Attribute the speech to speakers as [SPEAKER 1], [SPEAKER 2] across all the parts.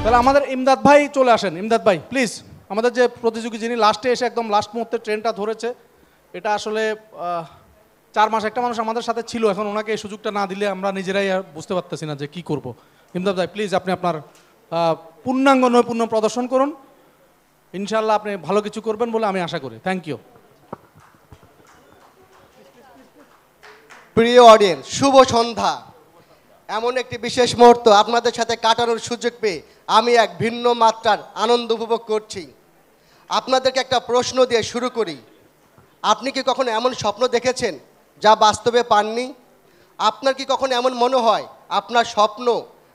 [SPEAKER 1] তাহলে আমাদের ইমদাদ ভাই চলে আসেন। ইমদাদ ভাই প্লিজ, আমাদের যে প্রতিযোগী যিনি লাস্টে এসে একদম লাস্ট মুহূর্তে ট্রেনটা ধরেছে, এটা আসলে 4 মাস একটা মানুষ আমাদের সাথে ছিল, এখন ওনাকে এই সুযোগটা না দিলে আমরা নিজেরাই আর বুঝতে পারতেছি না যে কি করব। ইমদাদ ভাই প্লিজ আপনি আপনার পূর্ণাঙ্গ নৈপুণ্য প্রদর্শন করুন, ইনশাআল্লাহ আপনি ভালো কিছু করবেন বলে আমি আশা করি। Thank you.
[SPEAKER 2] প্রিয় অডিয়েন্স, শুভ সন্ধ্যা। এমন একটি বিশেষ মুহূর্ত আপনাদের সাথে কাটানোর সুযোগ পেয়ে আমি এক ভিন্ন মাত্রার আনন্দ উপভোগ করছি। আপনাদেরকে একটা প্রশ্ন দিয়ে শুরু করি। আপনি কি কখনো এমন স্বপ্ন দেখেছেন যা বাস্তবে পাননি? আপনার কি কখনো এমন মনে হয় আপনার স্বপ্ন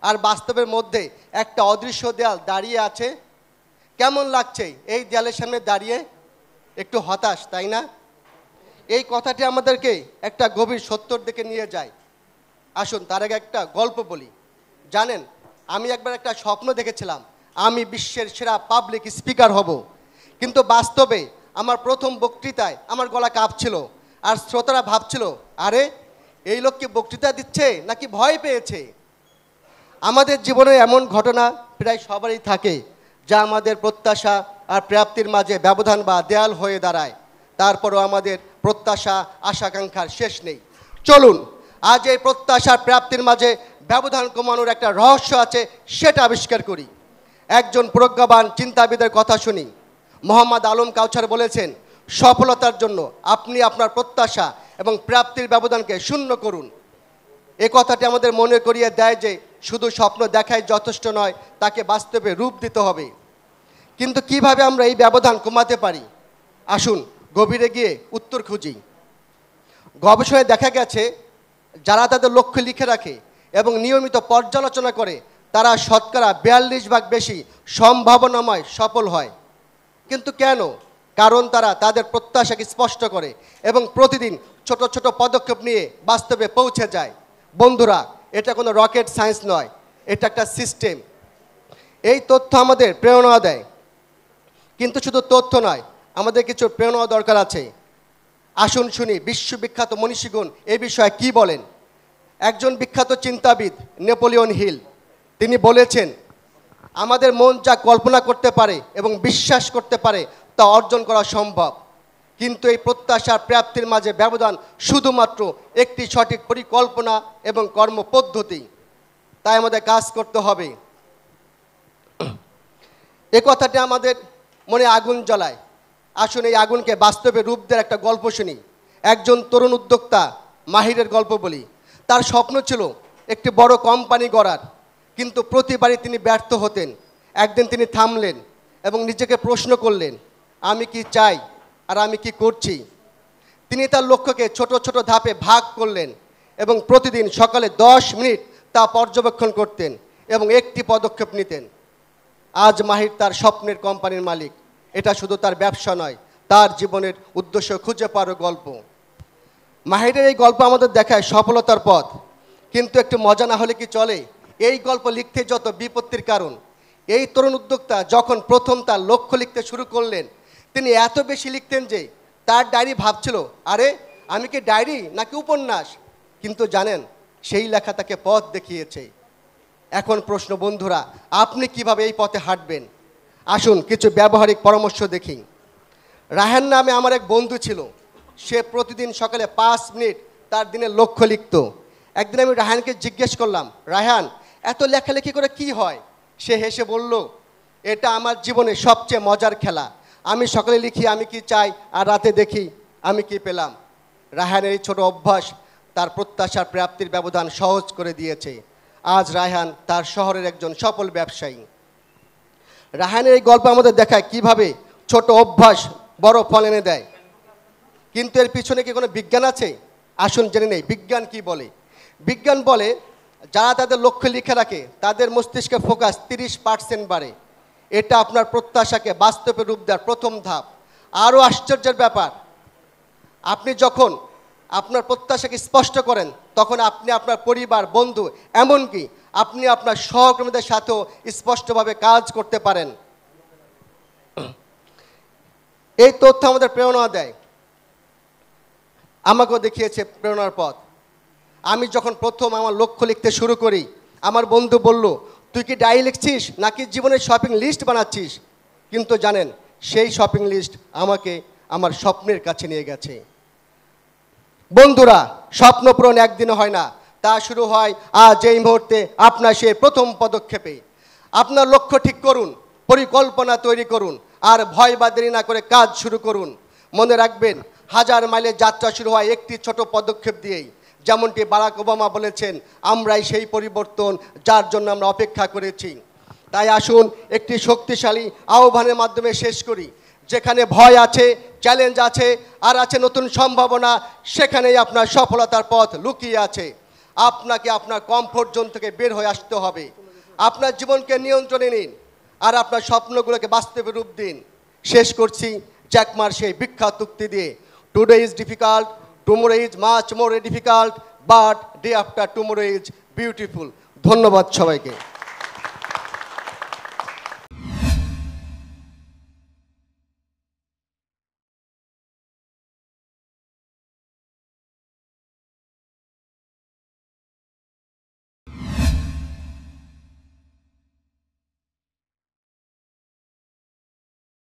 [SPEAKER 2] আর বাস্তবের মধ্যে একটা অদৃশ্য দেয়াল দাঁড়িয়ে আছে? কেমন লাগছে এই দেয়ালের সামনে দাঁড়িয়ে? একটু হতাশ, তাই না? এই কথাটি আমাদেরকে একটা গভীর সত্যর দিকে নিয়ে যায়। আসুন তার আগে একটা গল্প বলি। জানেন, আমি একবার একটা স্বপ্ন দেখেছিলাম আমি বিশ্বের সেরা পাবলিক স্পিকার হব, কিন্তু বাস্তবে আমার প্রথম বক্তৃতায় আমার গলা কাঁপছিল, আর শ্রোতারা ভাবছিল, আরে এই লোককে বক্তৃতা দিচ্ছে নাকি ভয় পেয়েছে। আমাদের জীবনে এমন ঘটনা প্রায় সবারই থাকে, যা আমাদের প্রত্যাশা আর প্রাপ্তির মাঝে ব্যবধান বা দেয়াল হয়ে দাঁড়ায়। তারপরও আমাদের প্রত্যাশা আশাকাঙ্ক্ষার শেষ নেই। চলুন আজ এই প্রত্যাশার প্রাপ্তির মাঝে ব্যবধান কমানোর একটা রহস্য আছে, সেটা আবিষ্কার করি। একজন প্রজ্ঞাবান চিন্তাবিদের কথা শুনি। মোহাম্মদ আলম কাউছার বলেছেন, সফলতার জন্য আপনি আপনার প্রত্যাশা এবং প্রাপ্তির ব্যবধানকে শূন্য করুন। এ কথাটি আমাদের মনে করিয়ে দেয় যে শুধু স্বপ্ন দেখাই যথেষ্ট নয়, তাকে বাস্তবে রূপ দিতে হবে। কিন্তু কিভাবে আমরা এই ব্যবধান কমাতে পারি? আসুন গভীরে গিয়ে উত্তর খুঁজি। গবেষণায় দেখা গেছে, যারা তাদের লক্ষ্য লিখে রাখে এবং নিয়মিত পর্যালোচনা করে, তারা শতকরা 42 ভাগ বেশি সম্ভাবনাময় সফল হয়। কিন্তু কেন? কারণ তারা তাদের প্রত্যাশাকে স্পষ্ট করে এবং প্রতিদিন ছোট ছোট পদক্ষেপ নিয়ে বাস্তবে পৌঁছে যায়। বন্ধুরা, এটা কোনো রকেট সায়েন্স নয়, এটা একটা সিস্টেম। এই তথ্য আমাদের প্রেরণা দেয়, কিন্তু শুধু তথ্য নয়, আমাদের কিছু প্রেরণা দরকার আছে। আসুন শুনি বিশ্ববিখ্যাত মনীষীগণ এ বিষয়ে কি বলেন। একজন বিখ্যাত চিন্তাবিদ নেপোলিয়ন হিল, তিনি বলেছেন, আমাদের মন যা কল্পনা করতে পারে এবং বিশ্বাস করতে পারে তা অর্জন করা সম্ভব, কিন্তু এই প্রত্যাশার প্রাপ্তির মাঝে ব্যবধান শুধুমাত্র একটি সঠিক পরিকল্পনা এবং কর্মপদ্ধতি। তাই আমাদের কাজ করতে হবে। এ কথাটি আমাদের মনে আগুন জ্বালায়। আসুন এই আগুনকে বাস্তবে রূপ দেওয়ার একটা গল্প শুনি। একজন তরুণ উদ্যোক্তা মাহিরের গল্প বলি। তার স্বপ্ন ছিল একটি বড় কোম্পানি গড়ার, কিন্তু প্রতিবারই তিনি ব্যর্থ হতেন। একদিন তিনি থামলেন এবং নিজেকে প্রশ্ন করলেন, আমি কি চাই আর আমি কি করছি? তিনি তার লক্ষ্যকে ছোট ছোট ধাপে ভাগ করলেন এবং প্রতিদিন সকালে 10 মিনিট তা পর্যবেক্ষণ করতেন এবং একটি পদক্ষেপ নিতেন। আজ মাহির তার স্বপ্নের কোম্পানির মালিক। এটা শুধু তার ব্যবসা নয়, তার জীবনের উদ্দেশ্য খুঁজে পাওয়ার গল্প। মাহিরের এই গল্প আমাদের দেখায় সফলতার পথ, কিন্তু একটু মজা না হলে কি চলে? এই গল্প লিখতে যত বিপত্তির কারণ। এই তরুণ উদ্যোক্তা যখন প্রথম তার লক্ষ্য লিখতে শুরু করলেন, তিনি এত বেশি লিখতেন যে তার ডায়েরি ভাবছিল, আরে আমি কি ডায়েরি নাকি উপন্যাস? কিন্তু জানেন, সেই লেখা তাকে পথ দেখিয়েছে। এখন প্রশ্ন, বন্ধুরা, আপনি কিভাবে এই পথে হাঁটবেন? আসুন কিছু ব্যবহারিক পরামর্শ দেখি। রায়হান নামে আমার এক বন্ধু ছিল। সে প্রতিদিন সকালে 5 মিনিট তার দিনের লক্ষ্য লিখত। একদিন আমি রায়হানকে জিজ্ঞেস করলাম, রায়হান, এত লেখালেখি করে কি হয়? সে হেসে বলল, এটা আমার জীবনে সবচেয়ে মজার খেলা। আমি সকালে লিখি আমি কি চাই, আর রাতে দেখি আমি কি পেলাম। রায়হানের এই ছোট অভ্যাস তার প্রত্যাশার প্রাপ্তির ব্যবধান সহজ করে দিয়েছে। আজ রায়হান তার শহরের একজন সফল ব্যবসায়ী। রায়হানের এই গল্প আমাদের দেখায় কিভাবে ছোট অভ্যাস বড় ফল এনে দেয়। কিন্তু এর পিছনে কি কোনো বিজ্ঞান আছে? আসুন জেনে নেই বিজ্ঞান কি বলে। বিজ্ঞান বলে, যারা তাদের লক্ষ্য লিখে রাখে তাদের মস্তিষ্কে ফোকাস 30% বাড়ে। এটা আপনার প্রত্যাশাকে বাস্তবে রূপ দেওয়ার প্রথম ধাপ। আরও আশ্চর্যের ব্যাপার, আপনি যখন আপনার প্রত্যাশাকে স্পষ্ট করেন, তখন আপনি আপনার পরিবার, বন্ধু, এমনকি আপনি আপনার সহকর্মীদের সাথেও স্পষ্টভাবে কাজ করতে পারেন। এই তথ্য আমাদের প্রেরণা দেয়, আমাকেও দেখিয়েছে প্রেরণার পথ। আমি যখন প্রথম আমার লক্ষ্য লিখতে শুরু করি, আমার বন্ধু বলল, তুই কি ডায়েরি লিখছিস নাকি জীবনের শপিং লিস্ট বানাচ্ছিস? কিন্তু জানেন, সেই শপিং লিস্ট আমাকে আমার স্বপ্নের কাছে নিয়ে গেছে। বন্ধুরা, স্বপ্ন পূরণ একদিনে হয় না, তা শুরু হয় আজ এই মুহূর্তে আপনার সেই প্রথম পদক্ষেপে। আপনার লক্ষ্য ঠিক করুন, পরিকল্পনা তৈরি করুন, আর ভয় বা দেরি না করে কাজ শুরু করুন। মনে রাখবেন, 1000 মাইলের যাত্রা শুরু হয় একটি ছোট পদক্ষেপ দিয়েই। যেমনটি বারাক ওবামা বলেছেন, আমরাই সেই পরিবর্তন যার জন্য আমরা অপেক্ষা করেছি। তাই আসুন একটি শক্তিশালী আহ্বানের মাধ্যমে শেষ করি। যেখানে ভয় আছে, চ্যালেঞ্জ আছে, আর আছে নতুন সম্ভাবনা, সেখানেই আপনার সফলতার পথ লুকিয়ে আছে। আপনাকে আপনার কমফোর্ট জোন থেকে বের হয়ে আসতে হবে। আপনার জীবনকে নিয়ন্ত্রণে নিন, আর আপনার স্বপ্নগুলোকে বাস্তবে রূপ দিন। শেষ করছি জ্যাক মার সেই বিখ্যাত উক্তি দিয়ে, today is difficult, tomorrow is much more difficult, but day after tomorrow is beautiful. ধন্যবাদ সবাইকে।